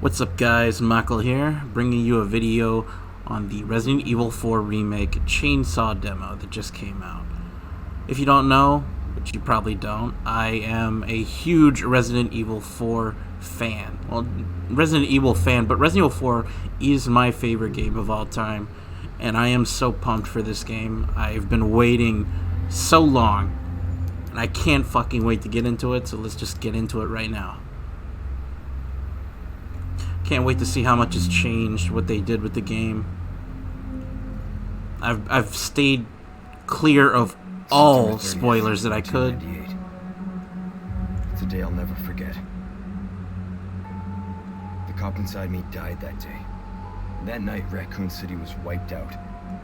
What's up guys, Michael here, bringing you a video on the Resident Evil 4 Remake Chainsaw demo that just came out. If you don't know, which you probably don't, I am a huge Resident Evil 4 fan. Well, Resident Evil fan, but Resident Evil 4 is my favorite game of all time, and I am so pumped for this game. I've been waiting so long, and I can't fucking wait to get into it, so let's just get into it right now. Can't wait to see how much has changed, what they did with the game. I've stayed clear of all spoilers that I could. It's a day I'll never forget. The cop inside me died that day. That night, Raccoon City was wiped out,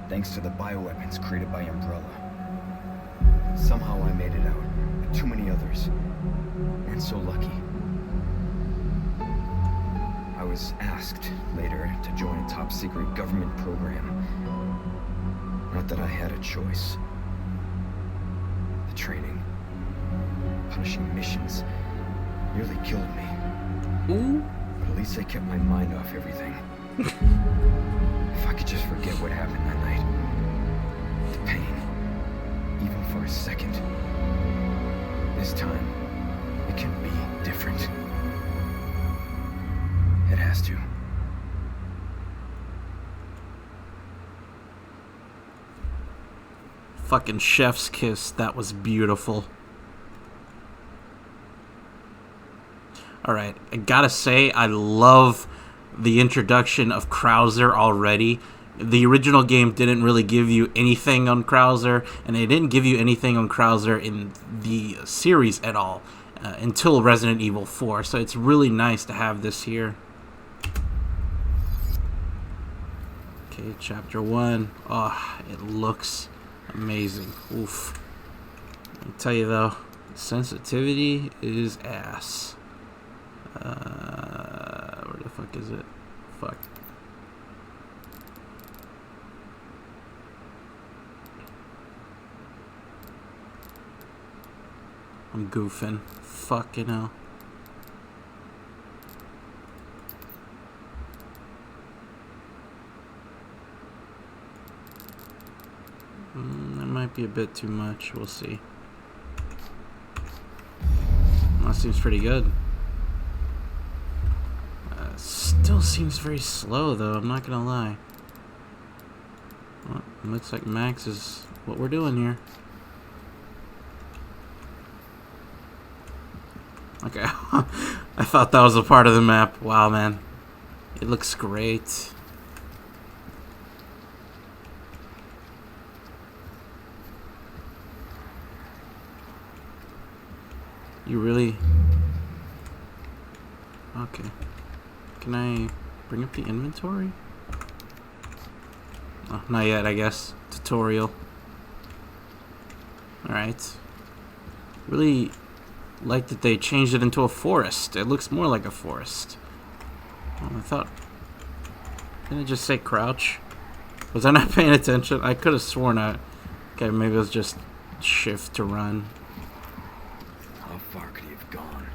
thanks to the bioweapons created by Umbrella. Somehow I made it out, but too many others weren't so lucky. I was asked later to join a top-secret government program. Not that I had a choice. The training, punishing missions, nearly killed me. Ooh. But at least I kept my mind off everything. If I could just forget what happened that night. The pain, even for a second. This time, it can be different. It has to. Fucking chef's kiss. That was beautiful. Alright, I gotta say, I love the introduction of Krauser already. The original game didn't really give you anything on Krauser, and they didn't give you anything on Krauser in the series at all until Resident Evil 4. So it's really nice to have this here. Okay, chapter 1. Oh, it looks amazing. Oof. I'll tell you though, sensitivity is ass. Where the fuck is it? Fuck. I'm goofing. Fucking hell. That might be a bit too much. We'll see. That seems pretty good. Still seems very slow, though. I'm not gonna lie. Well, looks like Max is what we're doing here. Okay. I thought that was a part of the map. Wow, man. It looks great. You really... Okay. Can I bring up the inventory? Oh, not yet, I guess. Tutorial. Alright. Really like that they changed it into a forest. It looks more like a forest. Oh, I thought... Didn't it just say crouch? Was I not paying attention? I could have sworn I... Okay, maybe it was just shift to run. How far could he have gone?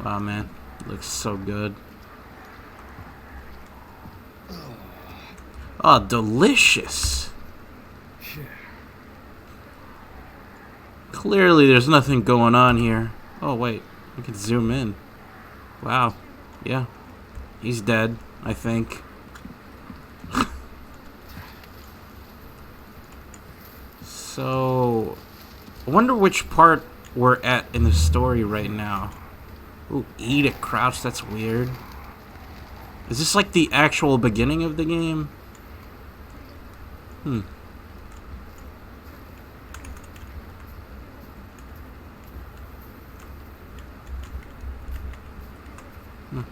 Wow, man. It looks so good. Oh, delicious. Shit. Clearly, there's nothing going on here. Oh, wait. I can zoom in. Wow. Yeah. He's dead, I think. So, I wonder which part we're at in the story right now. Ooh, eat it, crouch. That's weird. Is this like the actual beginning of the game? Hmm.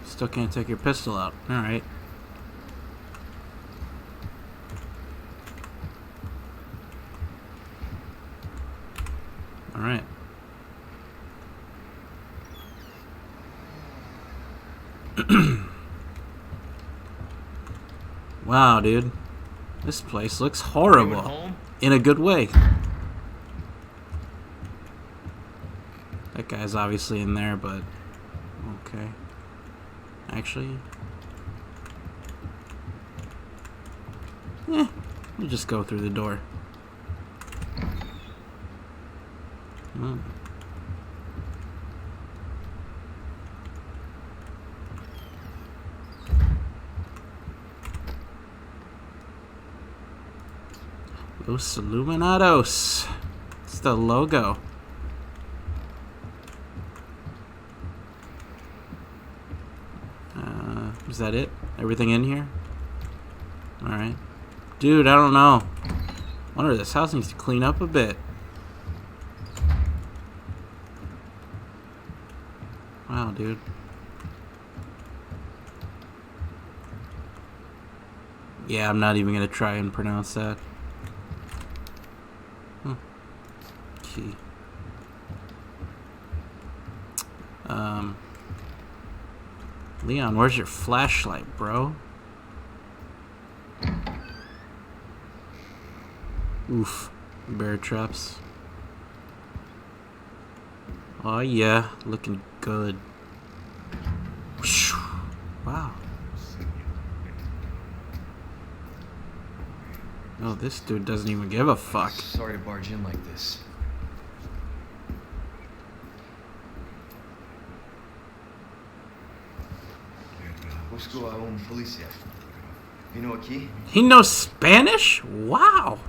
Still can't take your pistol out. Alright. Alright. Wow, dude. This place looks horrible. In a good way. That guy guy's obviously in there, but okay. Actually, we'll just go through the door. Hmm. Los Illuminados. It's the logo. Is that it? Everything in here? Alright. Dude, I don't know. Wonder if this house needs to clean up a bit. Wow, dude. Yeah, I'm not even gonna try and pronounce that. Key. Leon, where's your flashlight, bro? Oof. Bear traps. Oh yeah, looking good. Wow. Oh, this dude doesn't even give a fuck. Sorry to barge in like this. Busco a un policía. Vino aquí? He knows Spanish? Wow.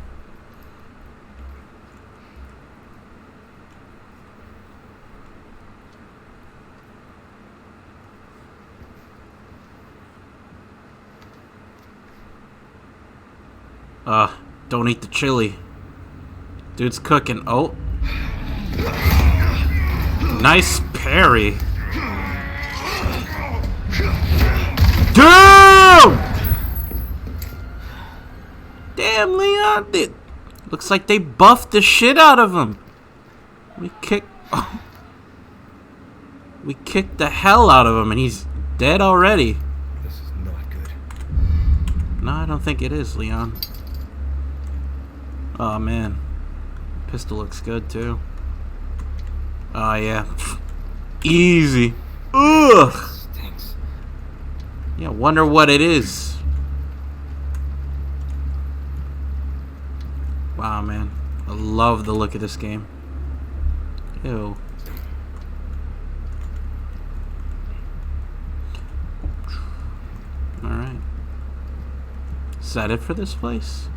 Don't eat the chili. Dude's cooking. Oh. Nice parry. Dude! Damn, Leon. Looks like they buffed the shit out of him. We kicked the hell out of him and he's dead already. This is not good. No, I don't think it is, Leon. Oh man, pistol looks good too. Oh yeah, easy. Ugh. Stinks. Yeah, wonder what it is. Wow, man, I love the look of this game. Ew. All right. Is that it for this place?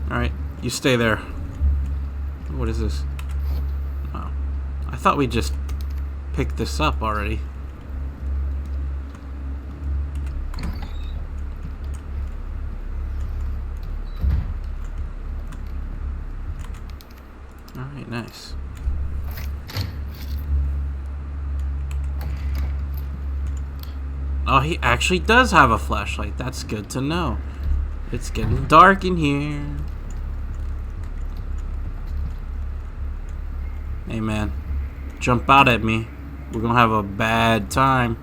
Alright, you stay there. What is this? Oh. I thought we just picked this up already. Alright, nice. Oh, he actually does have a flashlight. That's good to know. It's getting dark in here. Hey man, jump out at me. We're gonna have a bad time.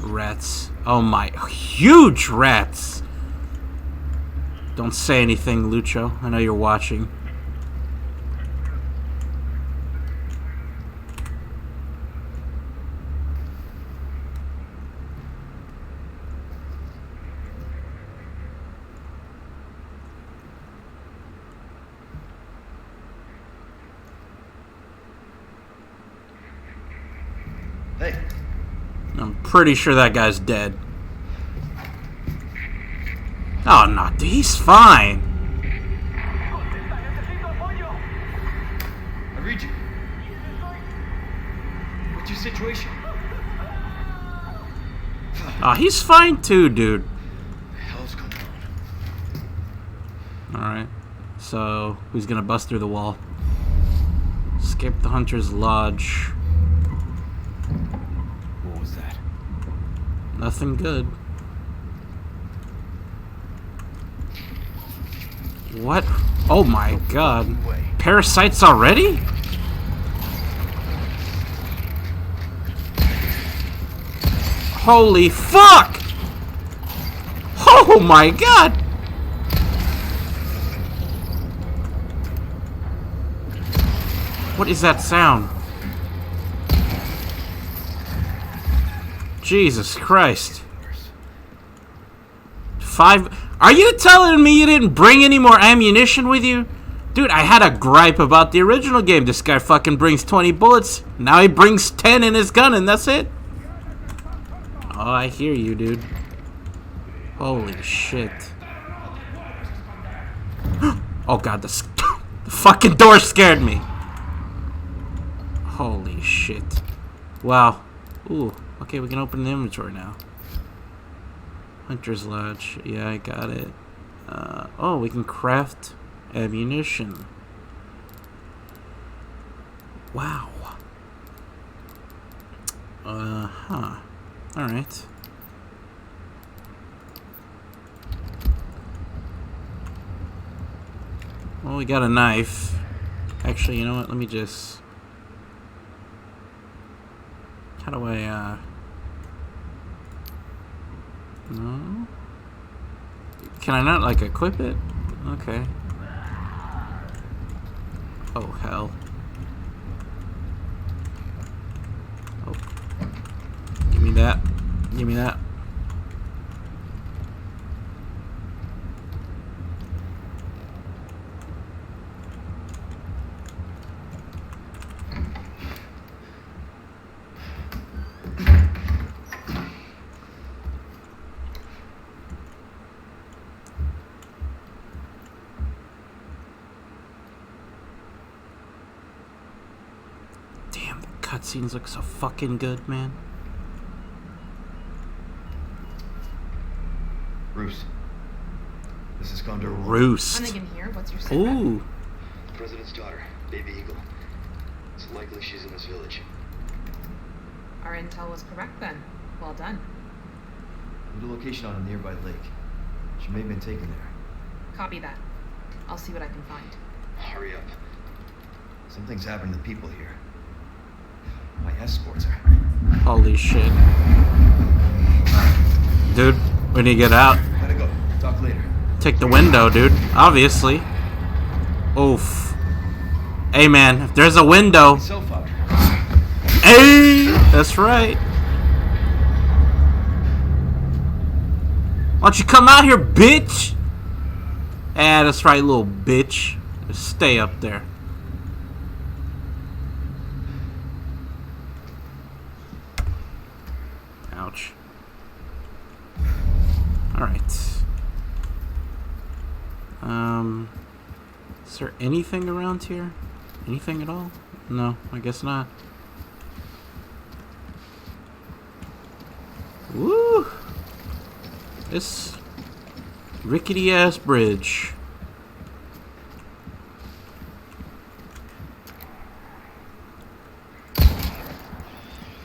Rats. Oh my, huge rats. Don't say anything, Lucho. I know you're watching. Hey. I'm pretty sure that guy's dead. Oh no, he's fine. I read you. What's your situation? Oh, he's fine too, dude. What the hell's going on? Alright. So, who's gonna bust through the wall? Escape the Hunter's Lodge. What was that? Nothing good. What? Oh my god. Parasites already? Holy fuck! Oh my god! What is that sound? Jesus Christ. Are you telling me you didn't bring any more ammunition with you? Dude, I had a gripe about the original game. This guy fucking brings 20 bullets. Now he brings 10 in his gun and that's it. Oh, I hear you, dude. Holy shit. Oh god, the fucking door scared me. Holy shit. Wow. Ooh, okay, we can open the inventory now. Hunter's Lodge. Yeah, I got it. Oh, we can craft ammunition. Wow. Huh. Alright. Well, we got a knife. Actually, you know what? Let me just... How do I, No? Can I not, like, equip it? Okay. Oh, hell. Oh. Give me that. Give me that. Damn, the cutscenes look so fucking good, man. Bruce, this is Condor One. Roost. Hunnigan here. What's your secret? Ooh. The President's daughter, Baby Eagle. It's likely she's in this village. Our intel was correct then. Well done. Need a location on a nearby lake. She may have been taken there. Copy that. I'll see what I can find. Hurry up. Something's happened to the people here. My escorts are... Holy shit. Dude, when you get out, Gotta go. Talk later. take the window, dude. Obviously. Oof. Hey, man, if there's a window... Myself out. Hey! That's right. Why don't you come out here, bitch? Ah, that's right, little bitch. Just stay up there. Ouch. Alright. Is there anything around here? Anything at all? No, I guess not. Woo! This rickety ass bridge.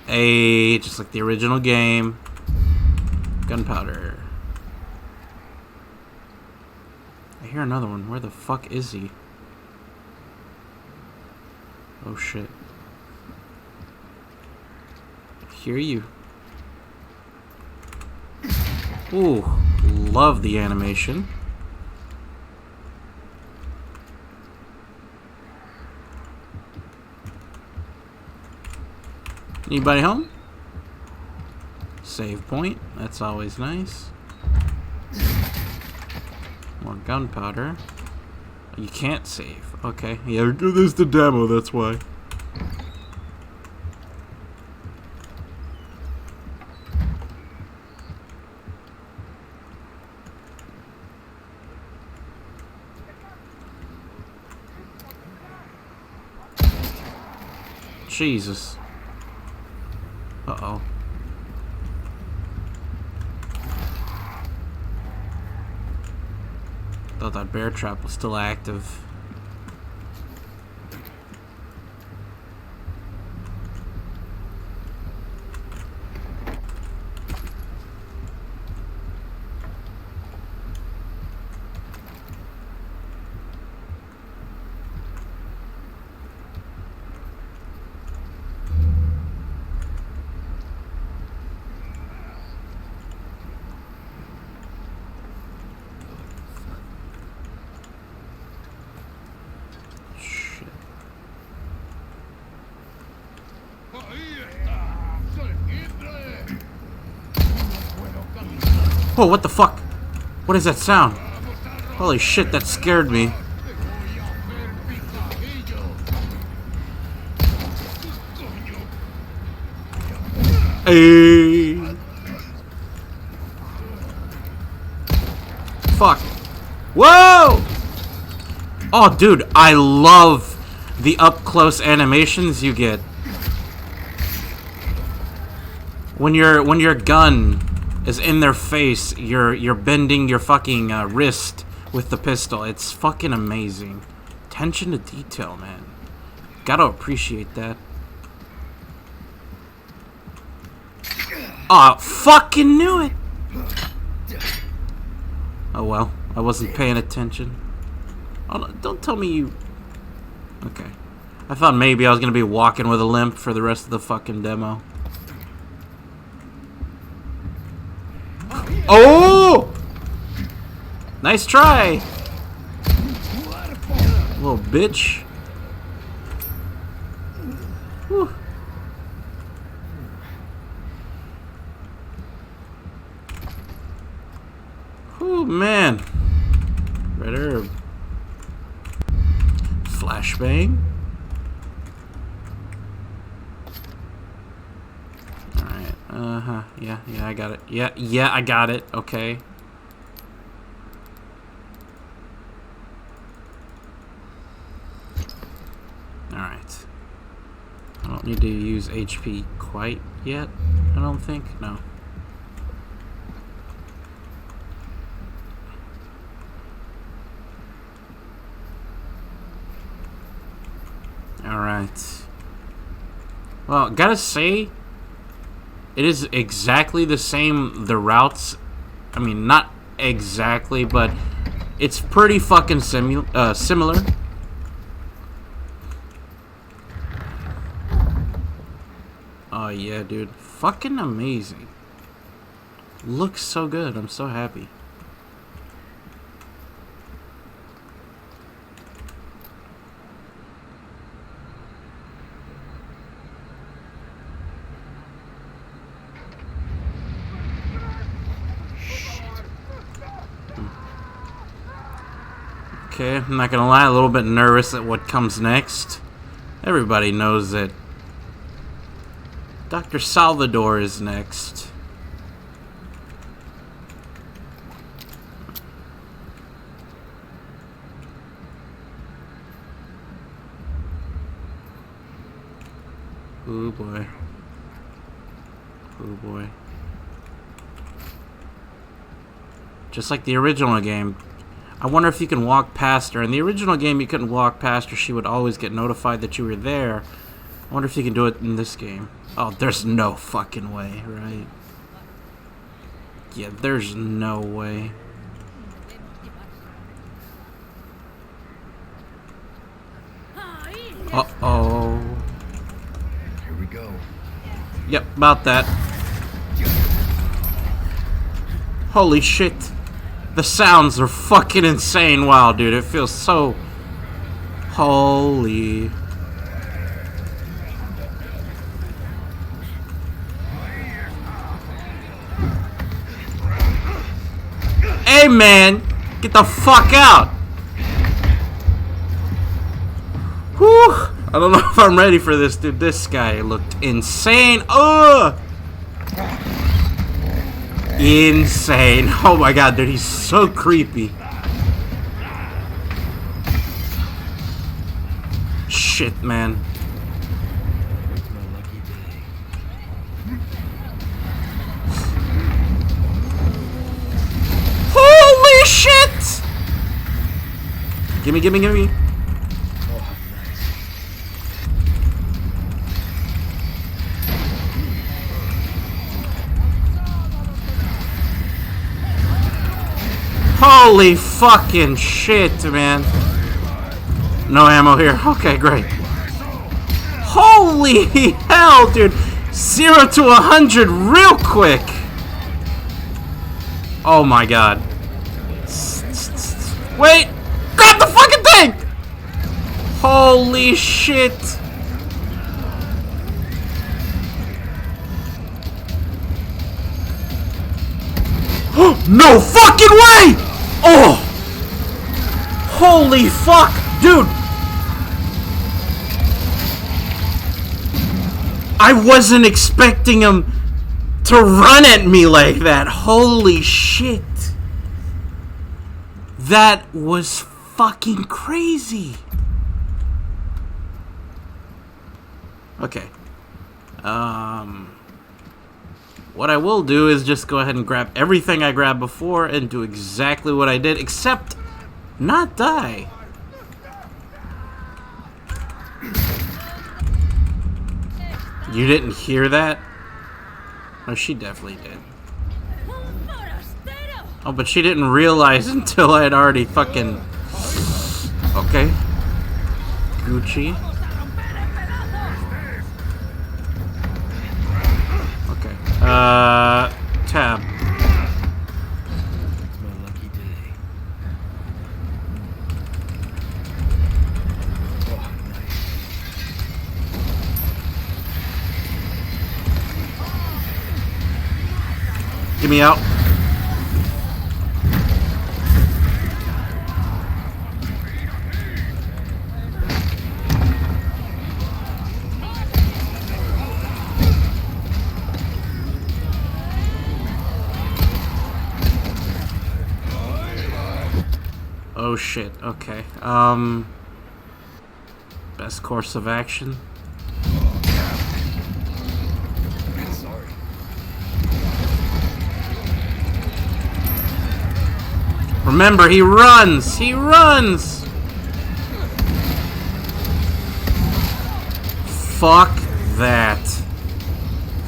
Hey, just like the original game. Gunpowder. I hear another one. Where the fuck is he? Oh shit. I hear you. Ooh, love the animation. Anybody home? Save point. That's always nice. More gunpowder. You can't save. Okay. Yeah, this is the demo, that's why. Jesus. Uh-oh. Thought that bear trap was still active. Oh, what the fuck? What is that sound? Holy shit, that scared me. Hey. Fuck. Whoa! Oh, dude, I love the up-close animations you get. When your gun is in their face, you're bending your fucking wrist with the pistol. It's fucking amazing. Attention to detail, man. Gotta appreciate that. Aw, fucking knew it! Oh well, I wasn't paying attention. Oh, don't tell me you... Okay. I thought maybe I was gonna be walking with a limp for the rest of the fucking demo. Oh! Nice try! Little bitch. Whew. Oh man. Red herb. Flashbang. Alright, yeah, I got it. Yeah, I got it. Okay. Alright. I don't need to use HP quite yet, I don't think. No. Alright. Well, gotta say, it is exactly the same, the routes. I mean, not exactly, but it's pretty fucking similar. Oh yeah, dude. Fucking amazing. Looks so good. I'm so happy. Okay, I'm not gonna lie, a little bit nervous at what comes next. Everybody knows that Dr. Salvador is next. Oh boy. Oh boy. Just like the original game. I wonder if you can walk past her. In the original game, you couldn't walk past her. She would always get notified that you were there. I wonder if you can do it in this game. Oh, there's no fucking way, right? Yeah, there's no way. Uh-oh. Here we go. Yep, about that. Holy shit. The sounds are fucking insane. Wow, dude, it feels so... Holy... Hey, man! Get the fuck out! Whew! I don't know if I'm ready for this, dude. This guy looked insane. Ugh! Insane. Oh my god, dude, he's so creepy. Shit, man. My lucky day. Holy shit! Gimme, gimme, gimme. Oh, nice. Holy fucking shit, man. No ammo here. Okay, great. Holy hell, dude. 0 to 100 real quick. Oh my god. Wait! Grab the fucking thing! Holy shit. No fucking way! Oh! Holy fuck! Dude! I wasn't expecting him to run at me like that. Holy shit. That was fucking crazy. Okay. What I will do is just go ahead and grab everything I grabbed before and do exactly what I did, except not die. You didn't hear that? Oh, she definitely did. Oh, but she didn't realize until I had already fucking... Okay. Gucci. Okay. Tab. It's my lucky day. Oh, nice. Get me out. Oh shit, okay. Best course of action. Sorry. Remember, he runs! He runs! Fuck that.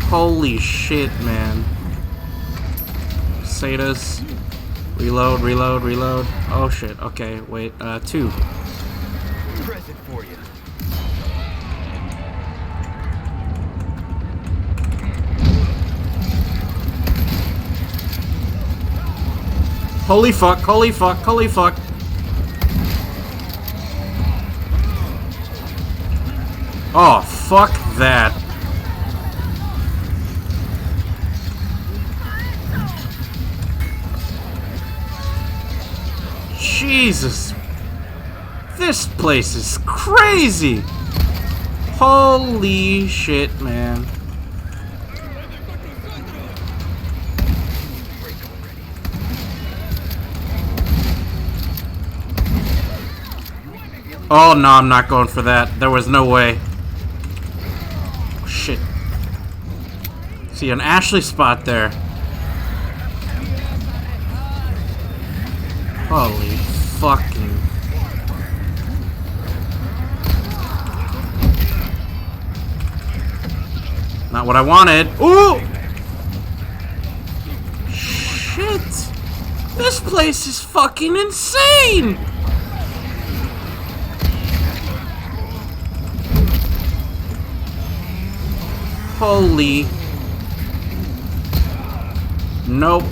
Holy shit, man. Satas. Reload, reload, reload. Oh shit, okay, wait, 2. Present for you. Holy fuck, holy fuck, holy fuck. Oh, fuck that. Jesus. This place is crazy. Holy shit, man. Oh, no, I'm not going for that. There was no way. Oh, shit. See, an Ashley spot there. Holy fucking... Not what I wanted. Ooh! Shit! This place is fucking insane! Holy... Nope.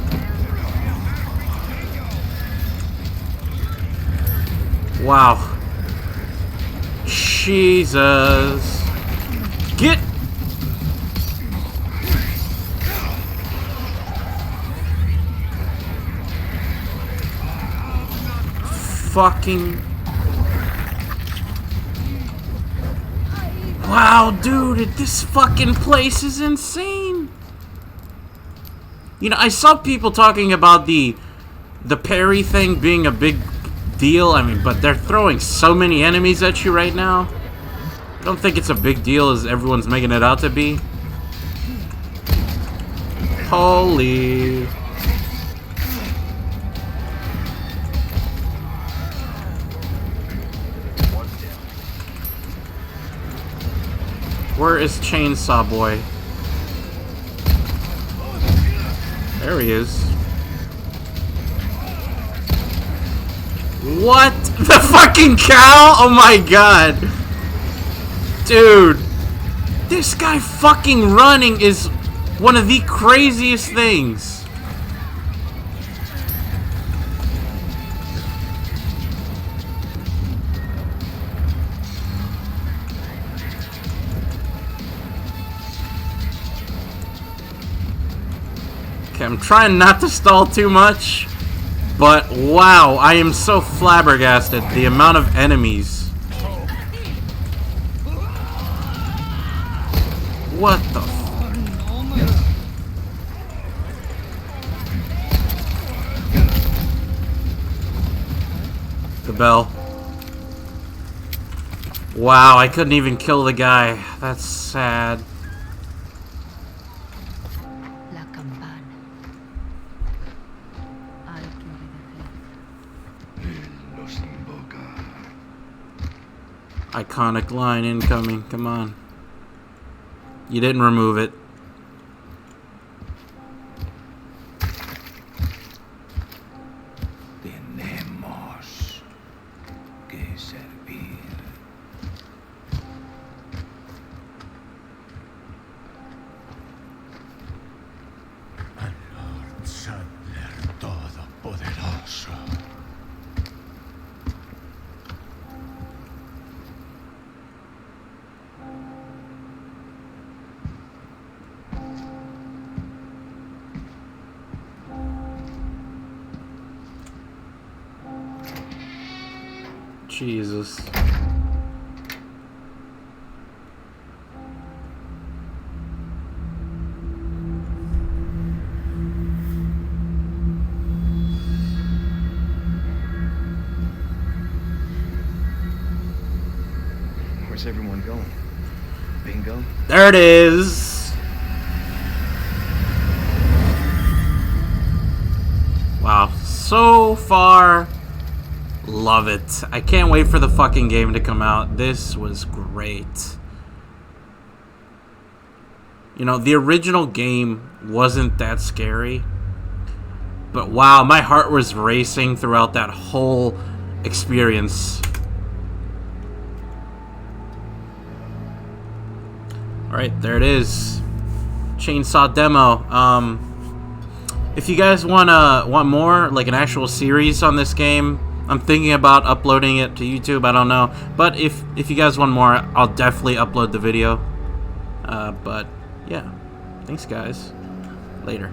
Wow. Jesus. Get... Fucking... Wow, dude, this fucking place is insane. You know, I saw people talking about the parry thing being a big deal. I mean, but they're throwing so many enemies at you right now. I don't think it's a big deal as everyone's making it out to be. Holy... Where is Chainsaw Boy? There he is. What? The fucking cow? Oh my god. Dude. This guy fucking running is one of the craziest things. Okay, I'm trying not to stall too much, but wow, I am so flabbergasted the amount of enemies. What the The bell. Wow, I couldn't even kill the guy. That's sad. La campana. Alto Los invoca. Iconic line incoming. Come on. You didn't remove it. Tenemos que servir. Al Lord Sadler Todopoderoso. Jesus. Where's everyone going? Bingo? There it is. Wow. So far, love it. I can't wait for the fucking game to come out. This was great. You know, the original game wasn't that scary. But wow, my heart was racing throughout that whole experience. Alright, there it is. Chainsaw demo. If you guys want more, like an actual series on this game, I'm thinking about uploading it to YouTube. I don't know, but if you guys want more, I'll definitely upload the video. But yeah, thanks guys. Later.